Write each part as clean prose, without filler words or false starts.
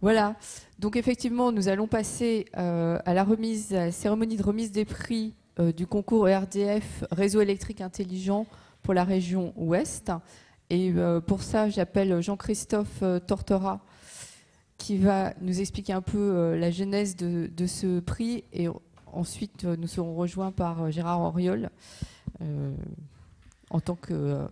Voilà. Donc effectivement, nous allons passer à la cérémonie de remise des prix du concours ERDF Réseau électrique intelligent pour la région Ouest. Et pour ça, j'appelle Jean-Christophe Tortora qui va nous expliquer un peu la genèse de ce prix. Et ensuite, nous serons rejoints par Gérard Auriol en tant que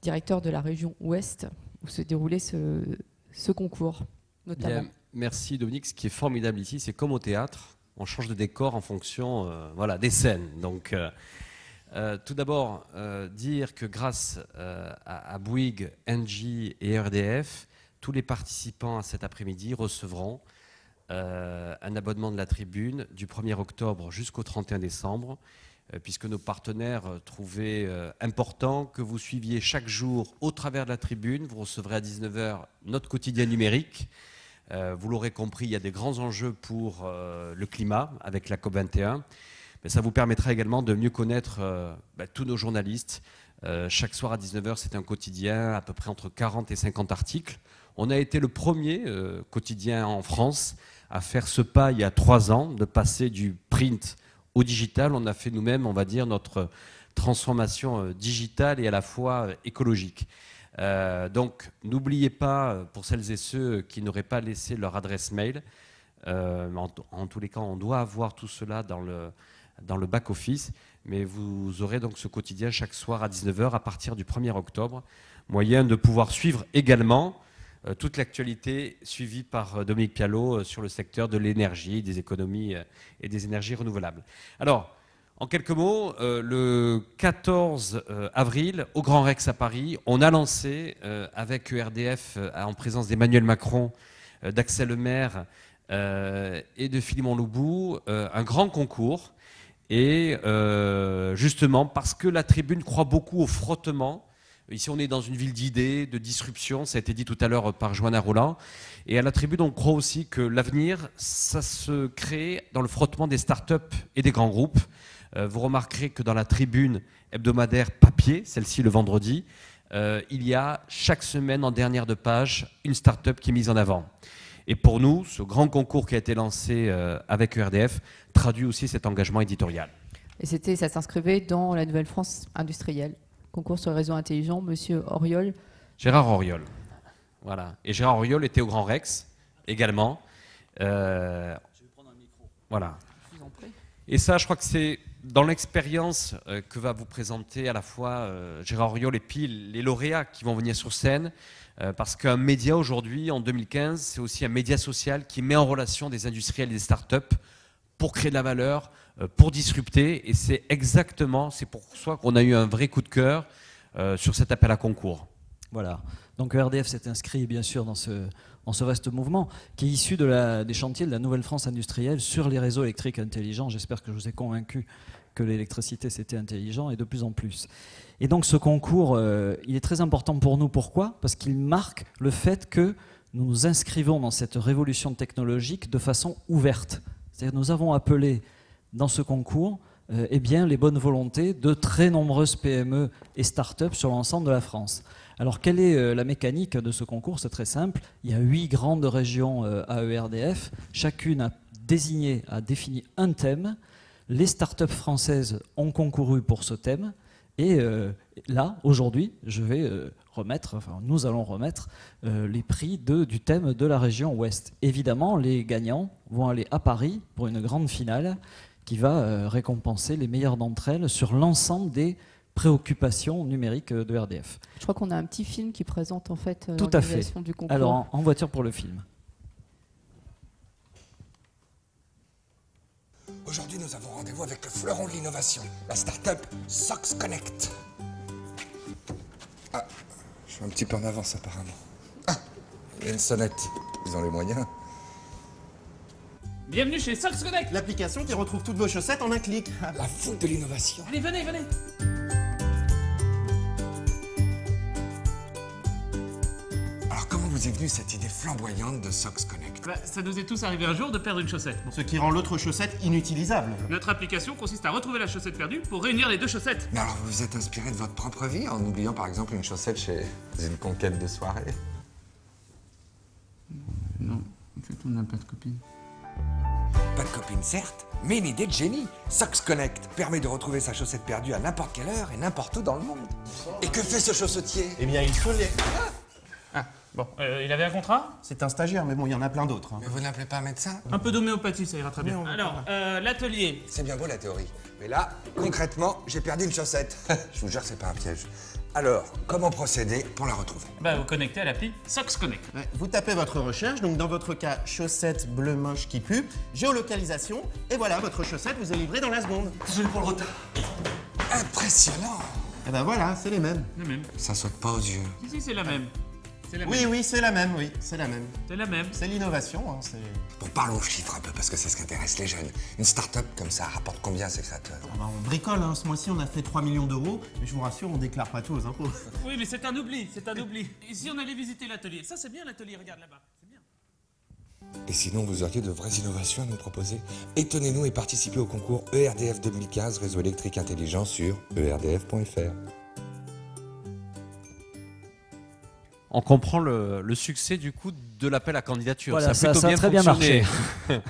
directeur de la région Ouest où se déroulait ce concours, notamment. Bien, merci Dominique. Ce qui est formidable ici, c'est comme au théâtre, on change de décor en fonction voilà, des scènes. Donc, tout d'abord, dire que grâce à Bouygues, Engie et ERDF, tous les participants à cet après-midi recevront un abonnement de la tribune du 1er octobre jusqu'au 31 décembre, puisque nos partenaires trouvaient important que vous suiviez chaque jour au travers de la tribune. Vous recevrez à 19 h notre quotidien numérique. Vous l'aurez compris, il y a des grands enjeux pour le climat avec la COP21. Mais ça vous permettra également de mieux connaître tous nos journalistes. Chaque soir à 19 h, c'est un quotidien, à peu près entre 40 et 50 articles. On a été le premier quotidien en France à faire ce pas il y a 3 ans, de passer du print au digital. On a fait nous-mêmes, on va dire, notre transformation digitale et à la fois écologique. Donc, n'oubliez pas, pour celles et ceux qui n'auraient pas laissé leur adresse mail, en tous les cas, on doit avoir tout cela dans le back-office, mais vous aurez donc ce quotidien chaque soir à 19 h à partir du 1er octobre, moyen de pouvoir suivre également toute l'actualité suivie par Dominique Pialot sur le secteur de l'énergie, des économies et des énergies renouvelables. Alors, en quelques mots, le 14 avril, au Grand Rex à Paris, on a lancé avec ERDF, en présence d'Emmanuel Macron, d'Axel Lemaire et de Philemon Loubou, un grand concours. Et justement, parce que la tribune croit beaucoup au frottement. Ici, on est dans une ville d'idées, de disruption, ça a été dit tout à l'heure par Johanna Roland. Et à la tribune, on croit aussi que l'avenir, ça se crée dans le frottement des startups et des grands groupes. Vous remarquerez que dans la tribune hebdomadaire papier, celle-ci le vendredi, il y a chaque semaine en dernière de page une start-up qui est mise en avant. Et pour nous, ce grand concours qui a été lancé avec ERDF traduit aussi cet engagement éditorial. Et ça s'inscrivait dans la Nouvelle-France industrielle. Concours sur le réseau intelligent, monsieur Auriol. Gérard Auriol. Voilà. Et Gérard Auriol était au Grand Rex également. Je vais prendre un micro. Voilà. Je vous en prie. Et ça, je crois que c'est dans l'expérience que va vous présenter à la fois Gérard Auriol et puis les lauréats qui vont venir sur scène. Parce qu'un média aujourd'hui, en 2015, c'est aussi un média social qui met en relation des industriels et des startups pour créer de la valeur, pour disrupter. Et c'est pour ça qu'on a eu un vrai coup de cœur sur cet appel à concours. Voilà. Donc ERDF s'est inscrit bien sûr dans ce vaste mouvement qui est issu des chantiers de la Nouvelle-France industrielle sur les réseaux électriques intelligents. J'espère que je vous ai convaincu que l'électricité c'était intelligent et de plus en plus. Et donc ce concours, il est très important pour nous. Pourquoi ? Parce qu'il marque le fait que nous nous inscrivons dans cette révolution technologique de façon ouverte. C'est-à-dire nous avons appelé dans ce concours les bonnes volontés de très nombreuses PME et start-up sur l'ensemble de la France. Alors quelle est la mécanique de ce concours ? C'est très simple. Il y a 8 grandes régions à ERDF. Chacune a défini un thème. Les start-up françaises ont concouru pour ce thème. Et là, aujourd'hui, nous allons remettre les prix du thème de la région Ouest. Évidemment, les gagnants vont aller à Paris pour une grande finale qui va récompenser les meilleures d'entre elles sur l'ensemble des préoccupations numériques de RDF. Je crois qu'on a un petit film qui présente en fait l'organisation du concours. Alors, en voiture pour le film. Aujourd'hui, nous avons rendez-vous avec le fleuron de l'innovation, la start-up Sox Connect. Ah, je suis un petit peu en avance apparemment. Ah, il y a une sonnette. Ils ont les moyens. Bienvenue chez Sox Connect, l'application qui retrouve toutes vos chaussettes en un clic. La foule de l'innovation. Allez, venez. Alors, comment vous est venue cette idée flamboyante de Sox Connect ? Ça nous est tous arrivé un jour de perdre une chaussette. Ce qui rend l'autre chaussette inutilisable. Notre application consiste à retrouver la chaussette perdue pour réunir les deux chaussettes. Mais alors, vous vous êtes inspiré de votre propre vie en oubliant par exemple une chaussette chez une conquête de soirée ? Non, En fait, on n'a pas de copine. Pas de copine, certes, mais une idée de génie. Socks Connect permet de retrouver sa chaussette perdue à n'importe quelle heure et n'importe où dans le monde. Et que fait ce chaussetier? Eh bien, il faut les... Bon, il avait un contrat? C'est un stagiaire, mais bon, il y en a plein d'autres. Hein. Mais vous n'appelez pas un médecin? Un peu d'homéopathie, ça ira très bien. Non, Alors, l'atelier. C'est bien beau la théorie. Mais là, concrètement, j'ai perdu une chaussette. Je vous jure, c'est pas un piège. Alors, comment procéder pour la retrouver? Bah, vous connectez à l'appli Socks Connect. Ouais, vous tapez votre recherche, donc dans votre cas, chaussette bleue moche qui pue, géolocalisation, et voilà, votre chaussette vous est livrée dans la seconde. Désolé pour le retard. Impressionnant. Et ben voilà, c'est les mêmes. La même. Ça saute pas aux yeux. Si, c'est la même. C'est la Oui, même. oui, c'est la même, oui, c'est la même. C'est la même. C'est l'innovation, hein, c'est... Bon, parlons chiffres un peu, parce que c'est ce qui intéresse les jeunes. Une start-up comme ça rapporte combien à ses créateurs? Ah bah, on bricole, hein. Ce mois-ci, on a fait 3 millions d'euros, mais je vous rassure, on déclare pas tout aux impôts. Oui, mais c'est un oubli, c'est un oubli. Et si on allait visiter l'atelier? Ça, c'est bien l'atelier, regarde là-bas. C'est bien. Et sinon, vous auriez de vraies innovations à nous proposer? Étonnez-nous et participez au concours ERDF 2015 Réseau électrique intelligent sur erdf.fr. On comprend le succès du coup de l'appel à candidature. Voilà, ça a plutôt ça a bien très bien fonctionné. marché.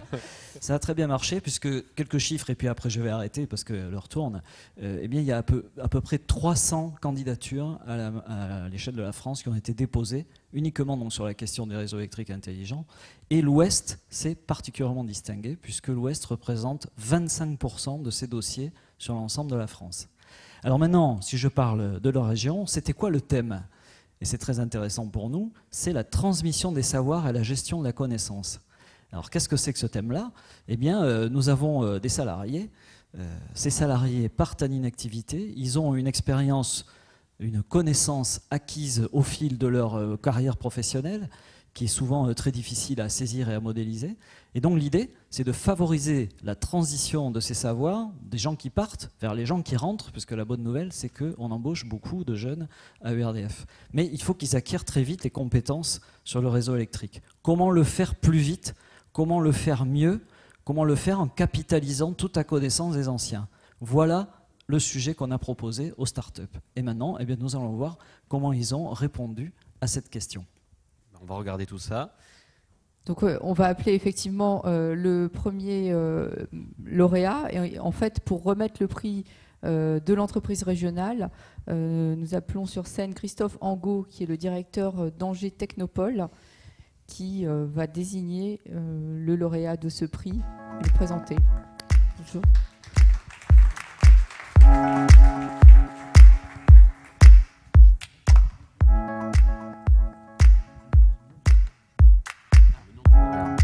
Ça a très bien marché, puisque quelques chiffres, et puis après je vais arrêter parce que l'heure tourne. Eh bien, il y a à peu près 300 candidatures à l'échelle de la France qui ont été déposées, uniquement donc sur la question des réseaux électriques intelligents. Et l'Ouest s'est particulièrement distingué, puisque l'Ouest représente 25% de ces dossiers sur l'ensemble de la France. Alors maintenant, si je parle de leur région, c'était quoi le thème ? Et c'est très intéressant pour nous, c'est la transmission des savoirs et la gestion de la connaissance. Alors qu'est-ce que c'est que ce thème-là? Eh bien, nous avons des salariés. Ces salariés partent en inactivité, ils ont une expérience, une connaissance acquise au fil de leur carrière professionnelle, qui est souvent très difficile à saisir et à modéliser. Et donc l'idée, c'est de favoriser la transition de ces savoirs, des gens qui partent vers les gens qui rentrent, puisque la bonne nouvelle, c'est qu'on embauche beaucoup de jeunes à ERDF. Mais il faut qu'ils acquièrent très vite les compétences sur le réseau électrique. Comment le faire plus vite? Comment le faire mieux? Comment le faire en capitalisant toute la connaissance des anciens? Voilà le sujet qu'on a proposé aux startups. Et maintenant, eh bien, nous allons voir comment ils ont répondu à cette question. On va regarder tout ça. Donc on va appeler effectivement le premier lauréat. Et en fait, pour remettre le prix de l'entreprise régionale, nous appelons sur scène Christophe Angot, qui est le directeur d'Angers Technopole, qui va désigner le lauréat de ce prix et le présenter. Bonjour.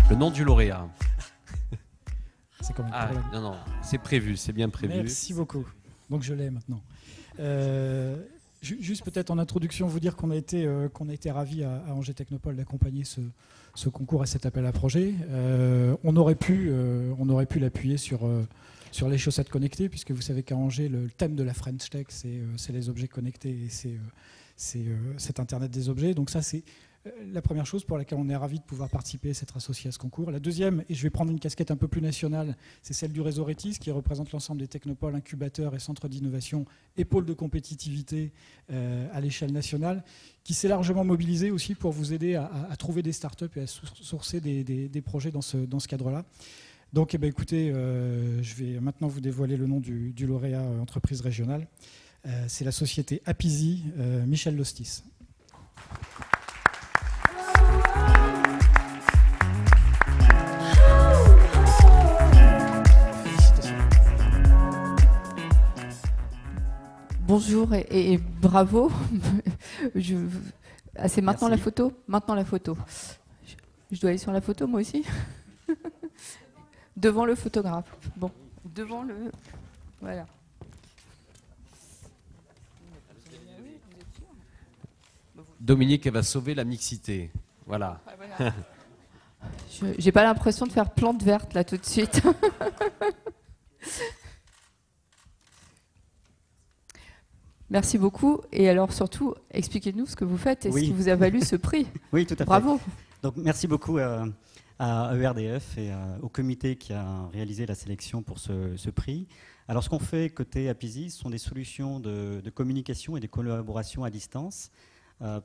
Le nom du lauréat. C'est quand même Ah, non, non, c'est prévu, c'est bien prévu. Merci beaucoup. Donc je l'ai maintenant. Juste peut-être en introduction, vous dire qu'on a été ravis à Angers Technopole d'accompagner ce concours et cet appel à projet. On aurait pu l'appuyer sur les chaussettes connectées, puisque vous savez qu'à Angers, le thème de la French Tech, c'est les objets connectés et c'est Internet des objets. Donc ça, c'est la première chose pour laquelle on est ravis de pouvoir participer et s'être associé à ce concours. La deuxième, et je vais prendre une casquette un peu plus nationale, c'est celle du réseau Rétis, qui représente l'ensemble des technopoles, incubateurs et centres d'innovation et pôles de compétitivité à l'échelle nationale, qui s'est largement mobilisé aussi pour vous aider à trouver des startups et à sourcer des projets dans ce cadre-là. Donc eh bien, écoutez, je vais maintenant vous dévoiler le nom du lauréat entreprise régionale. C'est la société Apizzi, Michel Lostis. Bonjour et bravo. C'est maintenant. Merci. La photo? Maintenant la photo. Je dois aller sur la photo moi aussi. Devant le photographe. Bon, devant le... Voilà. Dominique, elle va sauver la mixité. Voilà. J'ai pas l'impression de faire plante verte là tout de suite. Merci beaucoup. Et alors surtout, expliquez-nous ce que vous faites et ce qui vous a valu ce prix. Oui, tout à fait. Bravo. Donc, merci beaucoup à ERDF et au comité qui a réalisé la sélection pour ce prix. Alors, ce qu'on fait côté Apizzi, ce sont des solutions de communication et de collaboration à distance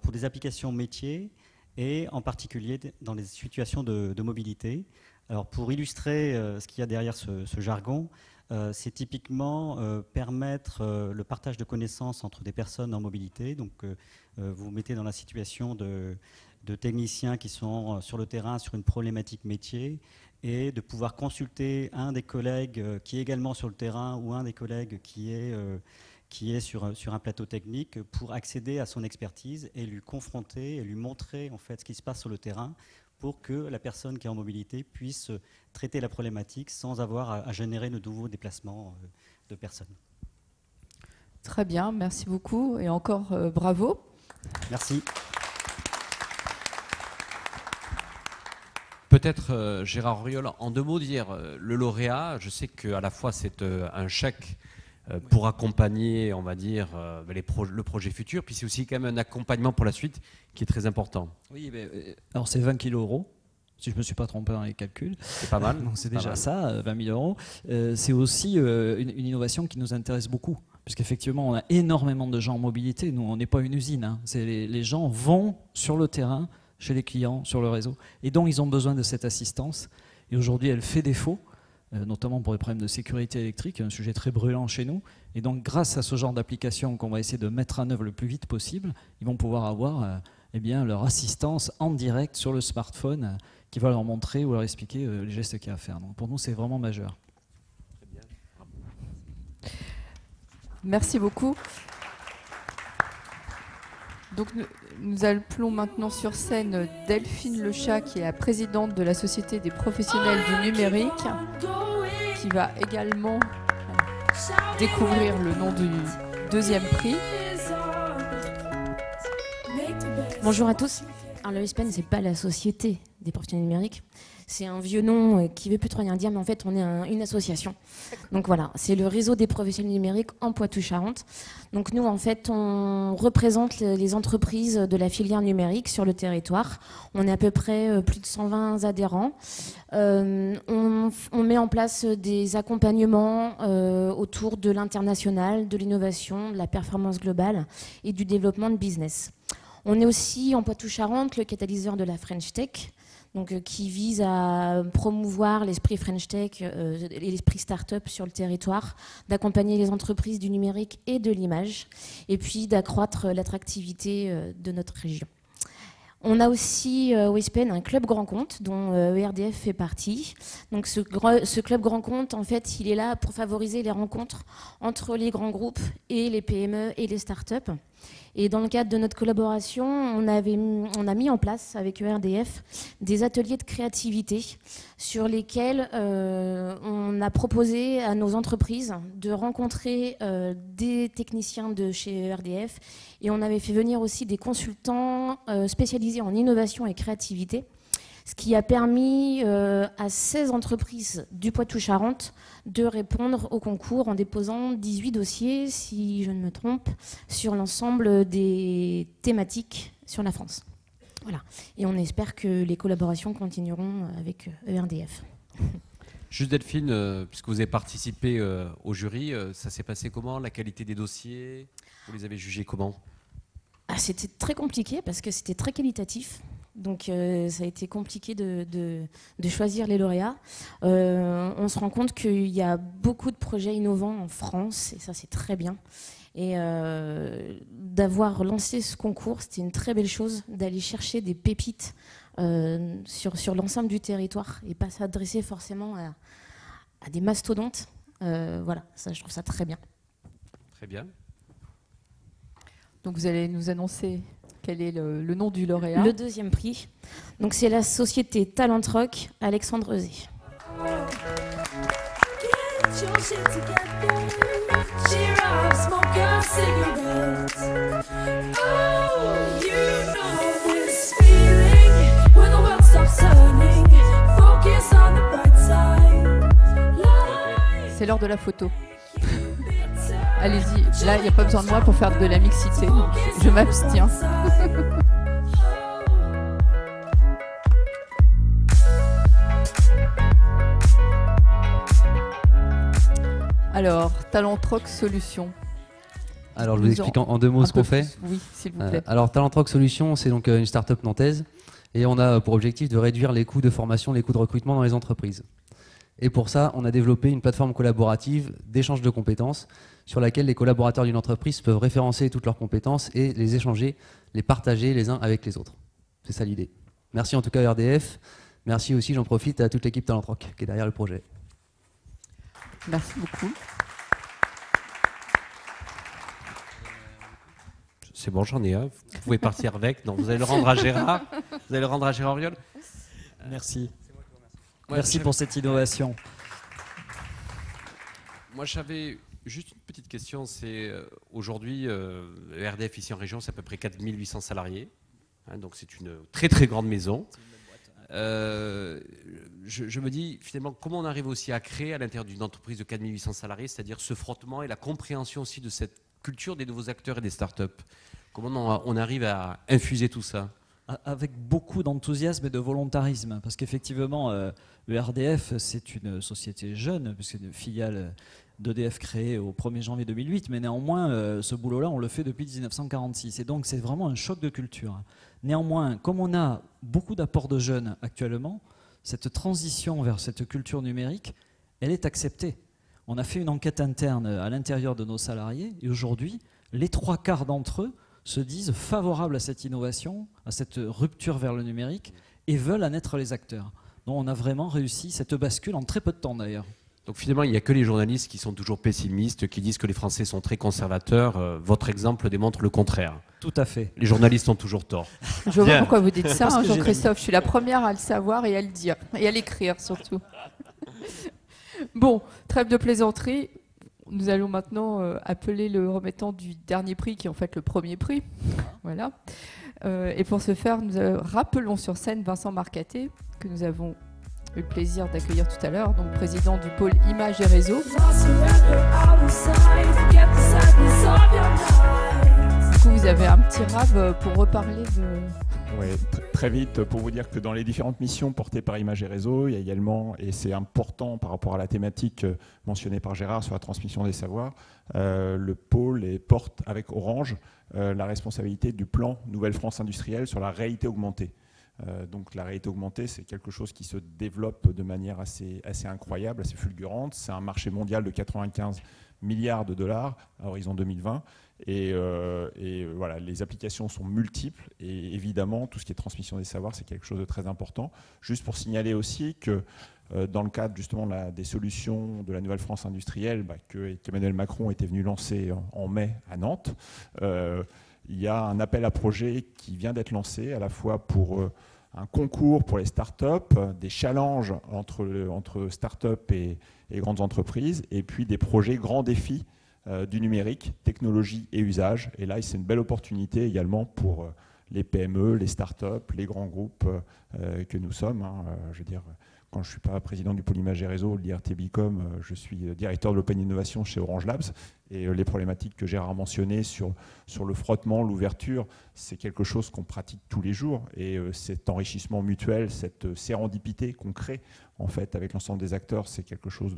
pour des applications métiers et en particulier dans les situations de mobilité. Alors pour illustrer ce qu'il y a derrière ce jargon, c'est typiquement permettre le partage de connaissances entre des personnes en mobilité. Donc vous vous mettez dans la situation de techniciens qui sont sur le terrain sur une problématique métier et de pouvoir consulter un des collègues qui est également sur le terrain ou un des collègues qui est sur un plateau technique pour accéder à son expertise et lui confronter et lui montrer en fait ce qui se passe sur le terrain pour que la personne qui est en mobilité puisse traiter la problématique sans avoir à générer de nouveaux déplacements de personnes. Très bien, merci beaucoup et encore bravo. Merci. Peut-être, Gérard Auriol, en 2 mots, dire le lauréat, je sais qu'à la fois c'est un chèque pour accompagner, on va dire, le projet futur, puis c'est aussi quand même un accompagnement pour la suite qui est très important. Oui, alors c'est 20 000 €, si je ne me suis pas trompé dans les calculs. C'est pas mal. Donc c'est déjà ça, 20 000 €. C'est aussi une innovation qui nous intéresse beaucoup, puisqu'effectivement on a énormément de gens en mobilité. Nous, on n'est pas une usine, hein. Les gens vont sur le terrain, chez les clients, sur le réseau, et donc ils ont besoin de cette assistance. Et aujourd'hui, elle fait défaut, notamment pour les problèmes de sécurité électrique, un sujet très brûlant chez nous. Et donc, grâce à ce genre d'application qu'on va essayer de mettre en œuvre le plus vite possible, ils vont pouvoir avoir eh bien, leur assistance en direct sur le smartphone qui va leur montrer ou leur expliquer les gestes qu'il y a à faire. Donc, pour nous, c'est vraiment majeur. Merci beaucoup. Donc, nous appelons maintenant sur scène Delphine Lechat, qui est la présidente de la Société des professionnels du numérique, qui va également découvrir le nom du 2e prix. Bonjour à tous. Alors le SPN, c'est pas la Société des professionnels numériques. C'est un vieux nom qui veut plus trop rien dire, mais en fait, on est une association. Donc voilà, c'est le réseau des professionnels numériques en Poitou-Charentes. Donc nous, en fait, on représente les entreprises de la filière numérique sur le territoire. On est à peu près plus de 120 adhérents. On met en place des accompagnements autour de l'international, de l'innovation, de la performance globale et du développement de business. On est aussi en Poitou-Charentes le catalyseur de la French Tech, donc, qui vise à promouvoir l'esprit French Tech et l'esprit start-up sur le territoire, d'accompagner les entreprises du numérique et de l'image, et puis d'accroître l'attractivité de notre région. On a aussi au SPN un club grand compte dont ERDF fait partie. Donc ce club grand compte, en fait, il est là pour favoriser les rencontres entre les grands groupes et les PME et les startups. Et dans le cadre de notre collaboration, on a mis en place avec ERDF des ateliers de créativité sur lesquels on a proposé à nos entreprises de rencontrer des techniciens de chez ERDF, et on avait fait venir aussi des consultants spécialisés en innovation et créativité, ce qui a permis à 16 entreprises du Poitou-Charentes de répondre au concours en déposant 18 dossiers, si je ne me trompe, sur l'ensemble des thématiques sur la France. Voilà. Et on espère que les collaborations continueront avec ERDF. Juste Delphine, puisque vous avez participé au jury, ça s'est passé comment? La qualité des dossiers, vous les avez jugés comment? C'était très compliqué parce que c'était très qualitatif. Donc ça a été compliqué de choisir les lauréats. On se rend compte qu'il y a beaucoup de projets innovants en France, et ça c'est très bien. Et d'avoir lancé ce concours, c'était une très belle chose d'aller chercher des pépites sur l'ensemble du territoire et pas s'adresser forcément à des mastodontes. Voilà, ça, je trouve ça très bien. Très bien. Donc vous allez nous annoncer quel est le nom du lauréat. Le 2e prix. Donc c'est la société Talentrock, Alexandre Euzé. C'est l'heure de la photo. Allez-y, là il n'y a pas besoin de moi pour faire de la mixité, donc je m'abstiens. Alors, Talentrock Solutions. Alors je vous explique en 2 mots ce qu'on fait. Oui, s'il vous plaît. Alors Talentrock Solutions, c'est donc une start-up nantaise Et on a pour objectif de réduire les coûts de formation, les coûts de recrutement dans les entreprises. Et pour ça, on a développé une plateforme collaborative d'échange de compétences sur laquelle les collaborateurs d'une entreprise peuvent référencer toutes leurs compétences et les échanger, les partager les uns avec les autres. C'est ça l'idée. Merci en tout cas à RDF. Merci aussi, j'en profite, à toute l'équipe Talent Rock qui est derrière le projet. Merci beaucoup. C'est bon, j'en ai un. Vous pouvez partir avec. Non, vous allez le rendre à Gérard. Vous allez le rendre à Gérard Auriol. Merci. Merci pour cette innovation. Moi, j'avais juste une petite question. C'est aujourd'hui, RDF ici en région, c'est à peu près 4800 salariés. Hein, donc c'est une très très grande maison. Je me dis finalement comment on arrive aussi à créer à l'intérieur d'une entreprise de 4800 salariés, c'est-à-dire ce frottement et la compréhension aussi de cette culture des nouveaux acteurs et des startups. Comment on arrive à infuser tout ça? Avec beaucoup d'enthousiasme et de volontarisme, parce qu'effectivement, le RDF, c'est une société jeune, puisque c'est une filiale d'EDF créée au 1er janvier 2008, mais néanmoins, ce boulot-là, on le fait depuis 1946, et donc c'est vraiment un choc de culture. Néanmoins, comme on a beaucoup d'apports de jeunes actuellement, cette transition vers cette culture numérique, elle est acceptée. On a fait une enquête interne à l'intérieur de nos salariés, et aujourd'hui, les 3/4 d'entre eux se disent favorables à cette innovation, à cette rupture vers le numérique, et veulent en être les acteurs. Donc on a vraiment réussi cette bascule en très peu de temps d'ailleurs. Donc finalement, il n'y a que les journalistes qui sont toujours pessimistes, qui disent que les Français sont très conservateurs. Votre exemple démontre le contraire. Tout à fait. Les journalistes ont toujours tort. Je vois pourquoi vous dites ça, hein, Jean-Christophe. Je suis la première à le savoir et à le dire, et à l'écrire surtout. Bon, trêve de plaisanterie. Nous allons maintenant appeler le remettant du dernier prix, qui est en fait le premier prix. Voilà. Et pour ce faire, nous rappelons sur scène Vincent Marcaté, que nous avons eu le plaisir d'accueillir tout à l'heure, donc président du pôle Images et Réseaux. Du coup, vous avez un petit rap pour reparler de... Oui, très vite, pour vous dire que dans les différentes missions portées par Images et Réseaux, il y a également, et c'est important par rapport à la thématique mentionnée par Gérard sur la transmission des savoirs, le pôle porte avec Orange la responsabilité du plan Nouvelle France industrielle sur la réalité augmentée. Donc la réalité augmentée, c'est quelque chose qui se développe de manière assez incroyable, assez fulgurante. C'est un marché mondial de 95 milliards de dollars à horizon 2020. Et voilà, les applications sont multiples et évidemment, tout ce qui est transmission des savoirs, c'est quelque chose de très important. Juste pour signaler aussi que dans le cadre justement des solutions de la Nouvelle France industrielle qu'Emmanuel Macron était venu lancer en mai à Nantes, il y a un appel à projet qui vient d'être lancé à la fois pour un concours pour les startups, des challenges entre startups et grandes entreprises, et puis des projets grands défis du numérique, technologie et usage. Et là, c'est une belle opportunité également pour les PME, les startups, les grands groupes que nous sommes. Je veux dire, quand je ne suis pas président du pôle Images et Réseaux, l'IRT Bicom, je suis directeur de l'Open Innovation chez Orange Labs. Et les problématiques que Gérard a mentionnées sur le frottement, l'ouverture, c'est quelque chose qu'on pratique tous les jours. Et cet enrichissement mutuel, cette sérendipité qu'on crée en fait avec l'ensemble des acteurs, c'est quelque chose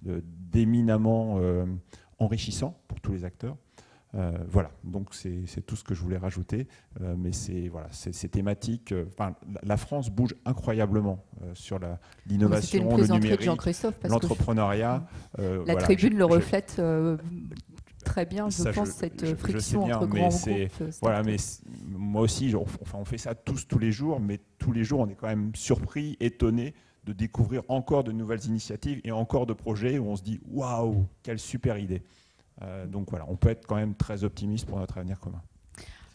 d'éminemment enrichissant pour tous les acteurs. Voilà, donc c'est tout ce que je voulais rajouter, mais c'est thématique. La France bouge incroyablement sur l'innovation, le numérique, l'entrepreneuriat. La tribune le reflète très bien, je pense, cette friction entre grands groupes. Voilà, mais moi aussi, on fait ça tous les jours, mais tous les jours, on est quand même surpris, étonné de découvrir encore de nouvelles initiatives et encore de projets où on se dit « Waouh, quelle super idée !» Donc voilà, on peut être quand même très optimiste pour notre avenir commun.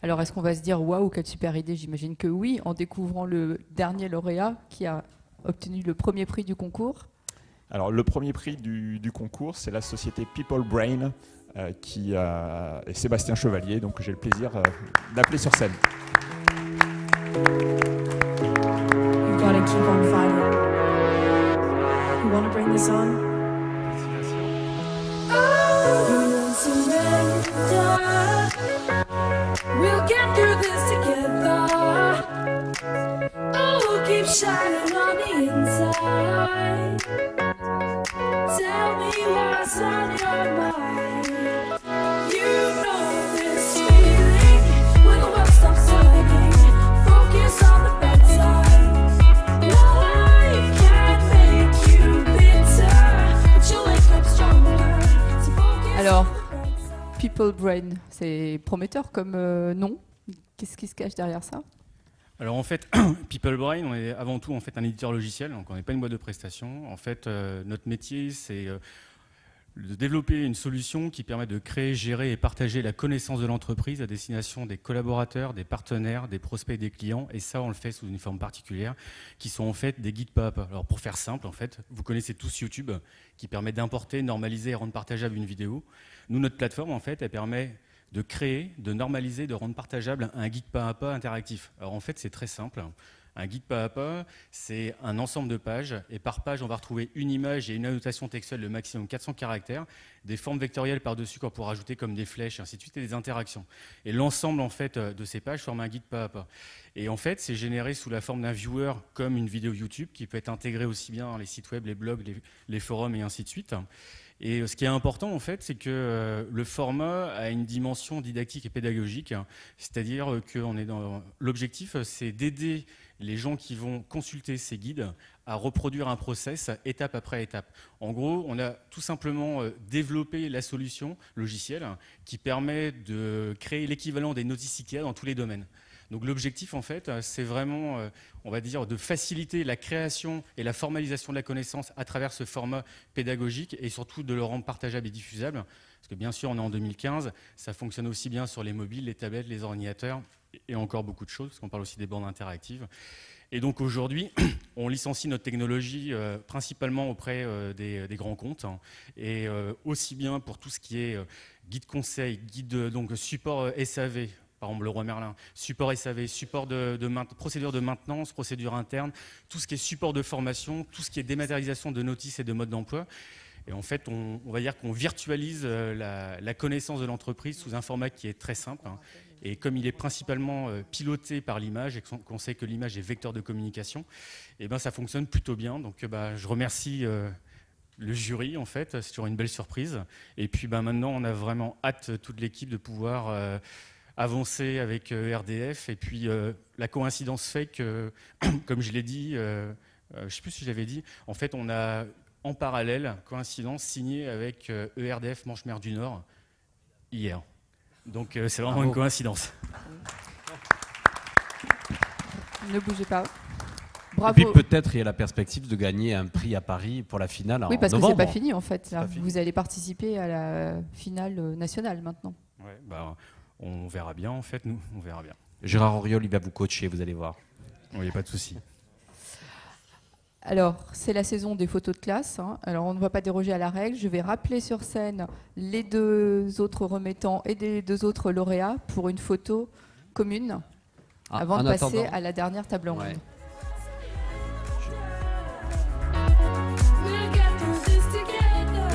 Alors est-ce qu'on va se dire waouh, quelle super idée? J'imagine que oui, en découvrant le dernier lauréat qui a obtenu le premier prix du concours. Alors le premier prix du concours, c'est la société People Brain et Sébastien Chevalier, donc j'ai le plaisir d'appeler sur scène. You gotta keep on fighting. You wanna bring this on? We'll get through this together. Oh, we'll keep shining on the inside. Tell me what's on your mind. You know this feeling when the world stops turning. Focus on the better. People Brain, c'est prometteur comme nom. Qu'est-ce qui se cache derrière ça? Alors en fait, People Brain, on est avant tout en fait un éditeur logiciel, donc on n'est pas une boîte de prestations. En fait, notre métier, c'est de développer une solution qui permet de créer, gérer et partager la connaissance de l'entreprise à destination des collaborateurs, des partenaires, des prospects et des clients. Et ça, on le fait sous une forme particulière, qui sont en fait des guides pas à pas. Alors pour faire simple, en fait, vous connaissez tous YouTube, qui permet d'importer, normaliser et rendre partageable une vidéo. Nous, notre plateforme, en fait, elle permet de créer, de normaliser, de rendre partageable un guide pas à pas interactif. Alors en fait, c'est très simple. Un guide pas à pas, c'est un ensemble de pages, et par page, on va retrouver une image et une annotation textuelle de maximum 400 caractères, des formes vectorielles par-dessus qu'on pourra ajouter comme des flèches, et ainsi de suite, et des interactions. Et l'ensemble en fait de ces pages forme un guide pas à pas. Et en fait, c'est généré sous la forme d'un viewer comme une vidéo YouTube qui peut être intégrée aussi bien dans les sites web, les blogs, les forums et ainsi de suite. Et ce qui est important, en fait, c'est que le format a une dimension didactique et pédagogique, c'est-à-dire que l'objectif, c'est d'aider les gens qui vont consulter ces guides à reproduire un process étape après étape. En gros, on a tout simplement développé la solution logicielle qui permet de créer l'équivalent des notices IKEA dans tous les domaines. Donc l'objectif, en fait, c'est vraiment, on va dire, de faciliter la création et la formalisation de la connaissance à travers ce format pédagogique et surtout de le rendre partageable et diffusable. Parce que bien sûr, on est en 2015, ça fonctionne aussi bien sur les mobiles, les tablettes, les ordinateurs et encore beaucoup de choses, parce qu'on parle aussi des bornes interactives. Et donc aujourd'hui, on licencie notre technologie principalement auprès des grands comptes, hein, et aussi bien pour tout ce qui est guide conseil, guide donc support SAV, par exemple Leroy Merlin, support SAV, support procédure de maintenance, procédure interne, tout ce qui est support de formation, tout ce qui est dématérialisation de notices et de modes d'emploi. Et en fait, on va dire qu'on virtualise la connaissance de l'entreprise sous un format qui est très simple. Hein. Et comme il est principalement piloté par l'image et qu'on sait que l'image est vecteur de communication, et ben ça fonctionne plutôt bien. Donc je remercie le jury, en fait, c'est toujours une belle surprise. Et puis maintenant, on a vraiment hâte, toute l'équipe, de pouvoir avancer avec RDF. Et puis la coïncidence fait que, comme je l'ai dit, je ne sais plus si je l'avais dit, en fait on a en parallèle, coïncidence, signé avec ERDF Manche-Mer du Nord hier. Donc c'est vraiment une coïncidence. Ne bougez pas. Bravo. Et puis peut-être il y a la perspective de gagner un prix à Paris pour la finale en novembre. Oui, parce que c'est pas fini en fait. Là, vous allez participer à la finale nationale maintenant. Ouais, bah, on verra bien en fait, nous, on verra bien. Gérard Auriol, il va vous coacher, vous allez voir. Oui, pas de souci. Alors, c'est la saison des photos de classe. Hein. Alors, on ne va pas déroger à la règle. Je vais rappeler sur scène les deux autres remettants et les deux autres lauréats pour une photo commune avant de passer à la dernière table ronde. Ouais.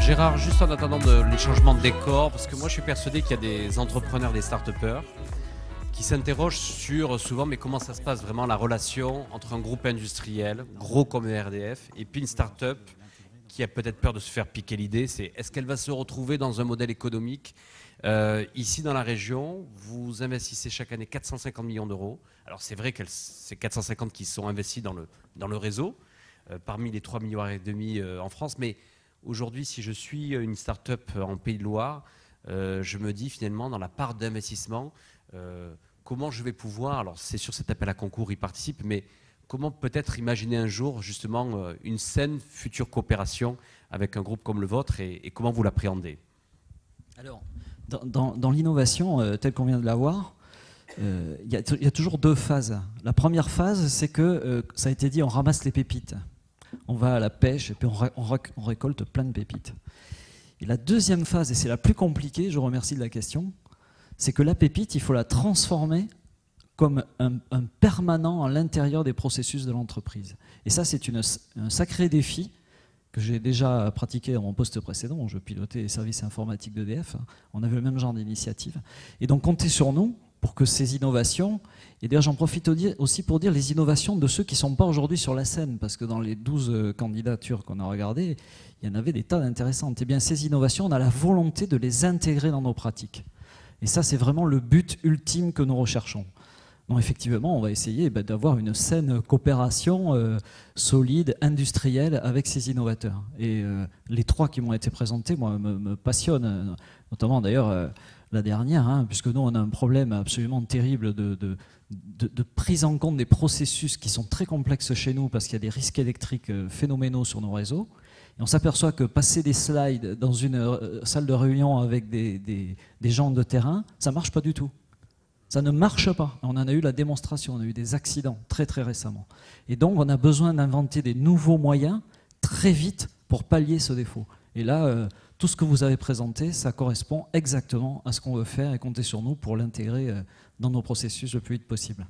Gérard, juste en attendant les changements de décor, parce que moi je suis persuadé qu'il y a des entrepreneurs, des start-upers qui s'interrogent sur souvent mais comment ça se passe vraiment la relation entre un groupe industriel, gros comme le RDF, et puis une start-up qui a peut-être peur de se faire piquer l'idée, c'est est-ce qu'elle va se retrouver dans un modèle économique ici dans la région, vous investissez chaque année 450 millions d'euros. Alors c'est vrai que c'est 450 qui sont investis dans le réseau, parmi les 3,5 millions en France, mais aujourd'hui, si je suis une start-up en Pays de Loire, je me dis finalement dans la part d'investissement, comment je vais pouvoir, alors c'est sûr cet appel à concours y participe, mais comment peut-être imaginer un jour justement une saine future coopération avec un groupe comme le vôtre et comment vous l'appréhendez? Alors, dans l'innovation telle qu'on vient de la voir, il y a toujours deux phases. La première phase, c'est que, ça a été dit, on ramasse les pépites. On va à la pêche et puis on récolte plein de pépites. Et la deuxième phase, et c'est la plus compliquée, je vous remercie de la question, c'est que la pépite, il faut la transformer comme un permanent à l'intérieur des processus de l'entreprise. Et ça, c'est un sacré défi que j'ai déjà pratiqué dans mon poste précédent. Je pilotais les services informatiques d'EDF. On avait le même genre d'initiative. Et donc, comptez sur nous pour que ces innovations, et d'ailleurs j'en profite aussi pour dire les innovations de ceux qui ne sont pas aujourd'hui sur la scène, parce que dans les 12 candidatures qu'on a regardées, il y en avait des tas d'intéressantes. Et bien ces innovations, on a la volonté de les intégrer dans nos pratiques. Et ça, c'est vraiment le but ultime que nous recherchons. Donc effectivement, on va essayer d'avoir une saine coopération solide, industrielle avec ces innovateurs. Et les trois qui m'ont été présentés, moi, me passionnent, notamment d'ailleurs la dernière, hein, puisque nous, on a un problème absolument terrible de prise en compte des processus qui sont très complexes chez nous, parce qu'il y a des risques électriques phénoménaux sur nos réseaux. Et on s'aperçoit que passer des slides dans une salle de réunion avec des gens de terrain, ça ne marche pas du tout. Ça ne marche pas. On en a eu la démonstration, on a eu des accidents très très récemment. Et donc on a besoin d'inventer des nouveaux moyens très vite pour pallier ce défaut. Et là, tout ce que vous avez présenté, ça correspond exactement à ce qu'on veut faire et compter sur nous pour l'intégrer dans nos processus le plus vite possible.